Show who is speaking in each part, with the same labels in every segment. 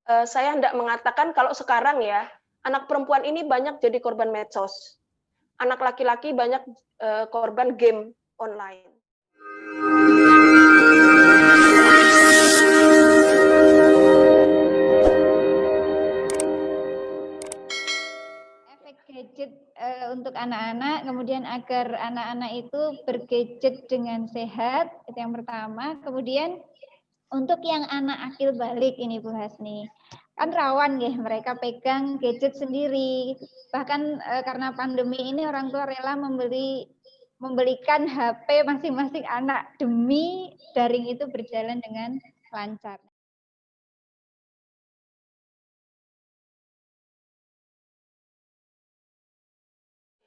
Speaker 1: Saya hendak mengatakan kalau sekarang ya, anak perempuan ini banyak jadi korban medsos. Anak laki-laki banyak, korban game online.
Speaker 2: Efek gadget untuk anak-anak, kemudian agar anak-anak itu bergadget dengan sehat, itu yang pertama. Kemudian untuk yang anak akil balik ini Bu Hasni, kan rawan ya mereka pegang gadget sendiri. Bahkan karena pandemi ini orang tua rela membelikan HP masing-masing anak demi daring itu berjalan dengan lancar.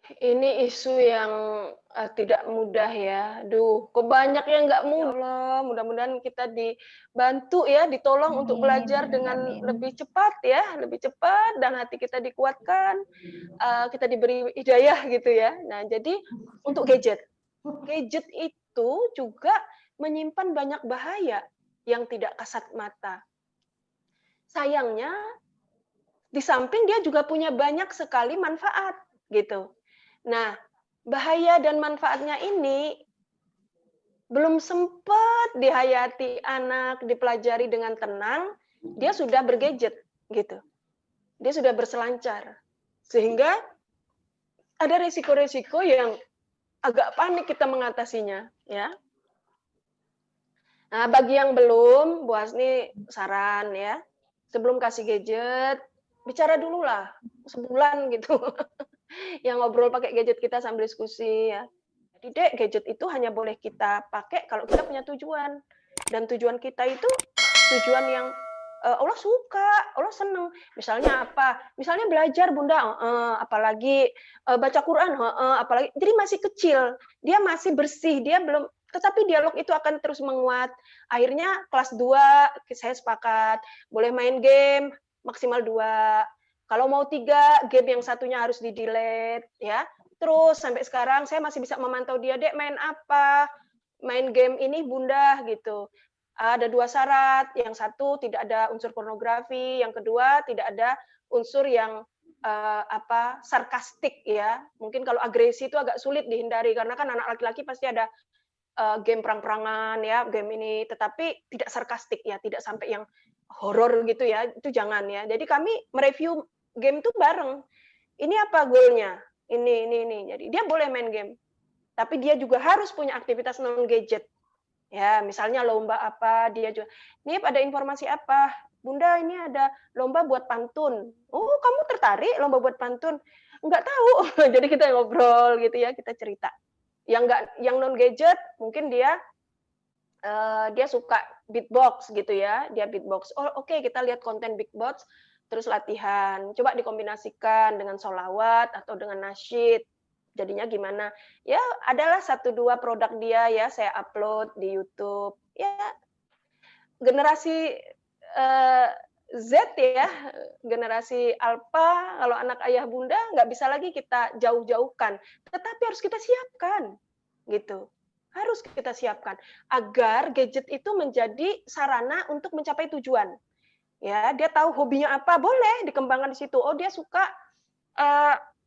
Speaker 1: Ini isu yang, tidak mudah ya. Aduh, kok banyak yang nggak mudah. Ya Allah, mudah-mudahan kita dibantu ya, ditolong untuk belajar dengan lebih cepat ya, lebih cepat dan hati kita dikuatkan, kita diberi hidayah gitu ya. Nah, jadi untuk gadget. Gadget itu juga menyimpan banyak bahaya yang tidak kasat mata. Sayangnya, di samping dia juga punya banyak sekali manfaat, gitu. Nah, bahaya dan manfaatnya ini belum sempat dihayati anak, dipelajari dengan tenang, dia sudah bergadget, gitu. Dia sudah berselancar. Sehingga ada resiko-resiko yang agak panik kita mengatasinya, ya. Nah, bagi yang belum, Bu Hasni saran ya, sebelum kasih gadget, bicara dulu lah, sebulan gitu. Yang ngobrol pakai gadget kita sambil diskusi ya. Jadi Dek, gadget itu hanya boleh kita pakai kalau kita punya tujuan. Dan tujuan kita itu tujuan yang Allah suka, Allah seneng. Misalnya apa? Misalnya belajar Bunda, apalagi baca Quran, apalagi. Jadi masih kecil, dia masih bersih, dia belum. Tetapi dialog itu akan terus menguat. Akhirnya kelas 2 saya sepakat, boleh main game maksimal 2. Kalau mau 3, game yang satunya harus di-delete ya. Terus sampai sekarang saya masih bisa memantau dia, Dek main apa? Main game ini Bunda gitu. Ada 2 syarat, yang satu tidak ada unsur pornografi, yang kedua tidak ada unsur yang sarkastik ya. Mungkin kalau agresi itu agak sulit dihindari karena kan anak laki-laki pasti ada game perang-perangan ya, game ini, tetapi tidak sarkastik ya, tidak sampai yang horor gitu ya, itu jangan ya. Jadi kami mereview game itu bareng. Ini apa goalnya? Ini. Jadi dia boleh main game, tapi dia juga harus punya aktivitas non gadget. Ya, misalnya lomba apa, dia juga, "Nip, ada informasi apa?" "Bunda, ini ada lomba buat pantun." "Oh, kamu tertarik lomba buat pantun?" "Enggak tahu." Jadi kita ngobrol gitu ya, kita cerita. Yang non gadget mungkin dia suka beatbox gitu ya, dia beatbox. Oh, oke, kita lihat konten beatbox, terus latihan. Coba dikombinasikan dengan sholawat atau dengan nasyid. Jadinya gimana? Ya, adalah satu dua produk dia ya, saya upload di YouTube. Ya, generasi eh, Z ya, generasi Alpha, kalau anak ayah bunda nggak bisa lagi kita jauh-jauhkan, tetapi harus kita siapkan, gitu. Harus kita siapkan agar gadget itu menjadi sarana untuk mencapai tujuan. Ya, dia tahu hobinya apa, boleh dikembangkan di situ. Oh, dia suka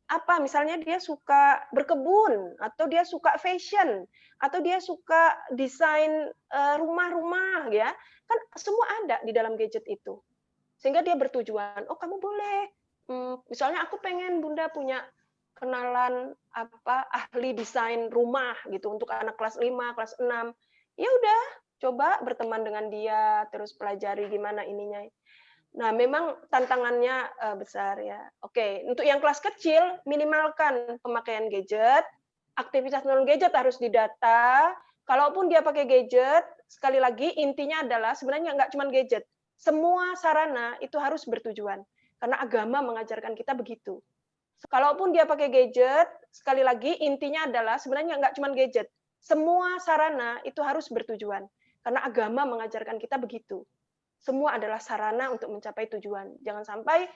Speaker 1: apa, misalnya dia suka berkebun, atau dia suka fashion, atau dia suka desain rumah-rumah, ya kan semua ada di dalam gadget itu. Sehingga dia bertujuan, oh kamu boleh, misalnya aku pengen Bunda punya kenalan apa ahli desain rumah gitu untuk anak kelas 5, kelas 6. Ya udah, coba berteman dengan dia, terus pelajari gimana ininya. Nah, memang tantangannya besar ya. Oke, untuk yang kelas kecil minimalkan pemakaian gadget, aktivitas non gadget harus didata. Kalaupun dia pakai gadget, sekali lagi intinya adalah sebenarnya nggak cuma gadget, semua sarana itu harus bertujuan. Karena agama mengajarkan kita begitu. Kalaupun dia pakai gadget, sekali lagi intinya adalah sebenarnya nggak cuma gadget, semua sarana itu harus bertujuan. Karena agama mengajarkan kita begitu. Semua adalah sarana untuk mencapai tujuan. Jangan sampai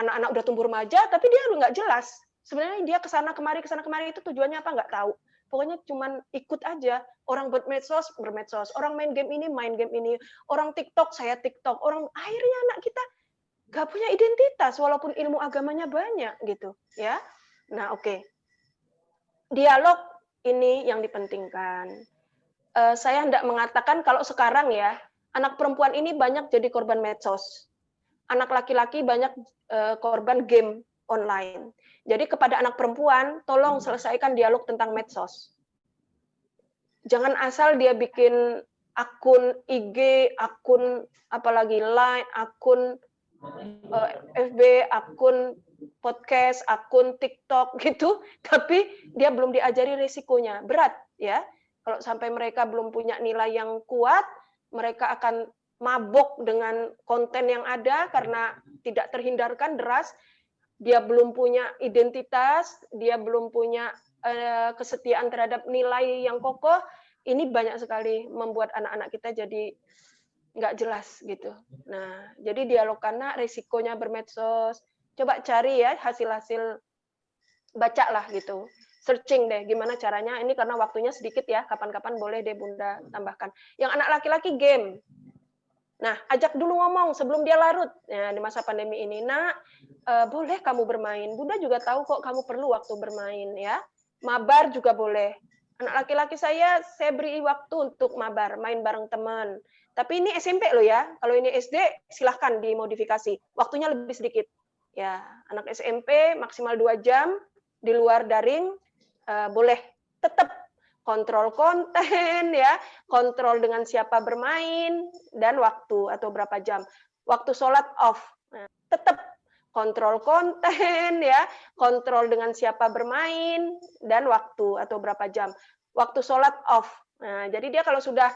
Speaker 1: anak-anak udah tumbuh remaja, tapi dia nggak jelas. Sebenarnya dia kesana kemari itu tujuannya apa nggak tahu. Pokoknya cuman ikut aja. Orang bermedsos, bermedsos. Orang main game ini, main game ini. Orang TikTok, saya TikTok. Orang akhirnya anak kita nggak punya identitas walaupun ilmu agamanya banyak gitu ya. Nah, oke. Dialog ini yang dipentingkan. Saya hendak mengatakan kalau sekarang ya, anak perempuan ini banyak jadi korban medsos. Anak laki-laki banyak korban game online. Jadi kepada anak perempuan, tolong selesaikan dialog tentang medsos. Jangan asal dia bikin akun IG, akun apalagi Line, akun FB, akun podcast, akun TikTok gitu, tapi dia belum diajari risikonya. Berat ya. Kalau sampai mereka belum punya nilai yang kuat, mereka akan mabok dengan konten yang ada karena tidak terhindarkan deras. Dia belum punya identitas, dia belum punya kesetiaan terhadap nilai yang kokoh. Ini banyak sekali membuat anak-anak kita jadi nggak jelas gitu. Nah, jadi dialog karena risikonya bermedsos. Coba cari ya hasil-hasil, bacalah gitu. Searching deh gimana caranya. Ini karena waktunya sedikit ya, kapan-kapan boleh deh Bunda tambahkan. Yang anak laki-laki game. Nah, ajak dulu ngomong sebelum dia larut ya, di masa pandemi ini. Nak, boleh kamu bermain. Bunda juga tahu kok kamu perlu waktu bermain ya. Mabar juga boleh. Anak laki-laki saya beri waktu untuk mabar, main bareng teman. Tapi ini SMP loh ya. Kalau ini SD silahkan dimodifikasi. Waktunya lebih sedikit. Ya, anak SMP maksimal 2 jam di luar daring boleh. Tetap kontrol konten ya, kontrol dengan siapa bermain dan waktu atau berapa jam. Waktu sholat off. Nah, tetap kontrol konten ya, kontrol dengan siapa bermain dan waktu atau berapa jam. Waktu sholat off. Nah, jadi dia kalau sudah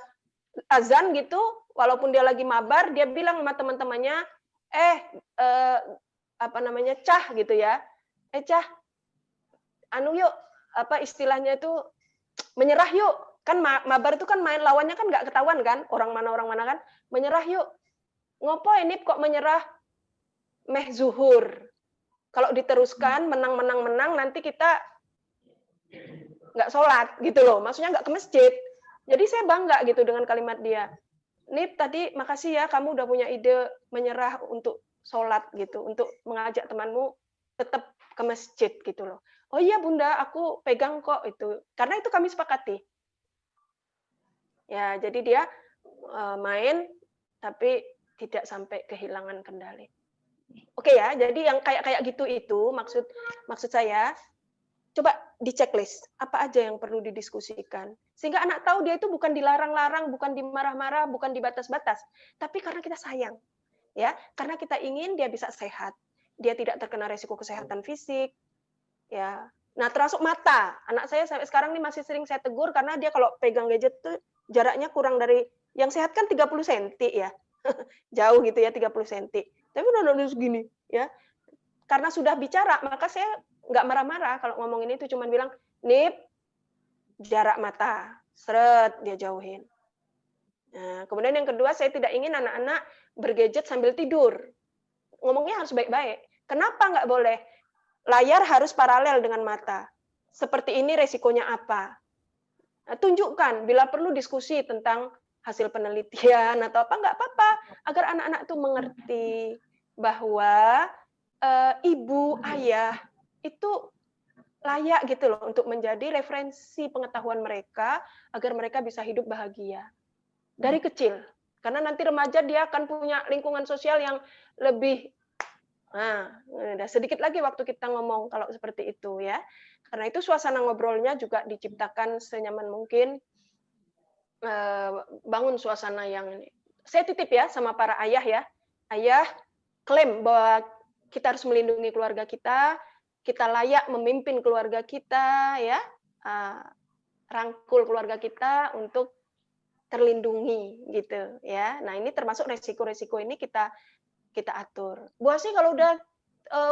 Speaker 1: azan gitu, walaupun dia lagi mabar, dia bilang sama teman-temannya, apa namanya, Cah gitu ya, Cah, anu yuk, apa istilahnya itu, menyerah yuk. Kan mabar itu kan main lawannya kan nggak ketahuan kan, orang mana kan, menyerah yuk. Ngopo ini kok menyerah meh zuhur. Kalau diteruskan menang, nanti kita nggak sholat gitu loh. Maksudnya nggak ke masjid. Jadi saya bangga gitu dengan kalimat dia. Nip tadi makasih ya kamu udah punya ide menyerah untuk sholat gitu, untuk mengajak temanmu tetap ke masjid gitu loh. Oh iya Bunda, aku pegang kok itu. Karena itu kami sepakati. Ya, jadi dia main tapi tidak sampai kehilangan kendali. Oke ya, jadi yang kayak gitu itu maksud saya coba di checklist apa aja yang perlu didiskusikan sehingga anak tahu dia itu bukan dilarang-larang, bukan dimarah-marah, bukan dibatas-batas, tapi karena kita sayang, ya, karena kita ingin dia bisa sehat, dia tidak terkena resiko kesehatan fisik, ya. Nah, termasuk mata, anak saya sampai sekarang nih masih sering saya tegur karena dia kalau pegang gadget tuh jaraknya kurang dari yang sehat kan 30 cm ya, jauh gitu ya 30 cm, tapi udah segini, ya. Karena sudah bicara, maka saya nggak marah-marah kalau ngomong ini itu cuma bilang, Nip, jarak mata, seret dia jauhin. Nah, kemudian yang kedua, saya tidak ingin anak-anak bergadget sambil tidur. Ngomongnya harus baik-baik. Kenapa nggak boleh? Layar harus paralel dengan mata. Seperti ini resikonya apa? Nah, tunjukkan, bila perlu diskusi tentang hasil penelitian atau apa, nggak apa-apa, agar anak-anak itu mengerti bahwa ibu, ayah itu layak gitu loh untuk menjadi referensi pengetahuan mereka agar mereka bisa hidup bahagia dari kecil. Karena nanti remaja dia akan punya lingkungan sosial yang lebih. Nah, udah sedikit lagi waktu kita ngomong kalau seperti itu ya. Karena itu suasana ngobrolnya juga diciptakan senyaman mungkin. Bangun suasana yang ini. Saya titip ya sama para ayah ya. Ayah klaim bahwa kita harus melindungi keluarga kita layak memimpin keluarga kita, ya, rangkul keluarga kita untuk terlindungi, gitu, ya. Nah, ini termasuk resiko-resiko ini kita atur. Bu Asih kalau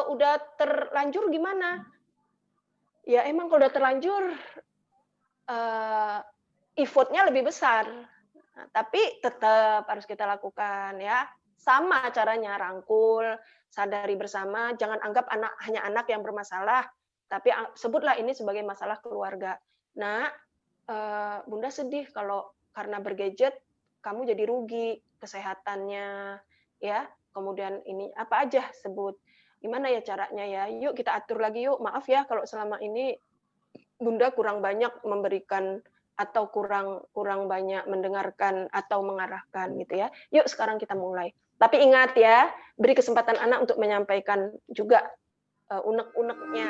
Speaker 1: udah terlanjur gimana? Ya emang kalau udah terlanjur effort-nya lebih besar, nah, tapi tetap harus kita lakukan, ya. Sama caranya, rangkul, sadari bersama, jangan anggap hanya anak yang bermasalah, tapi sebutlah ini sebagai masalah keluarga. Nah, Bunda sedih kalau karena bergadget kamu jadi rugi kesehatannya, ya. kemudian ini apa aja sebut. Gimana ya caranya ya? Yuk kita atur lagi yuk. Maaf ya kalau selama ini Bunda kurang banyak memberikan atau kurang banyak mendengarkan atau mengarahkan gitu ya. Yuk sekarang kita mulai. Tapi ingat ya, beri kesempatan anak untuk menyampaikan juga unek-uneknya.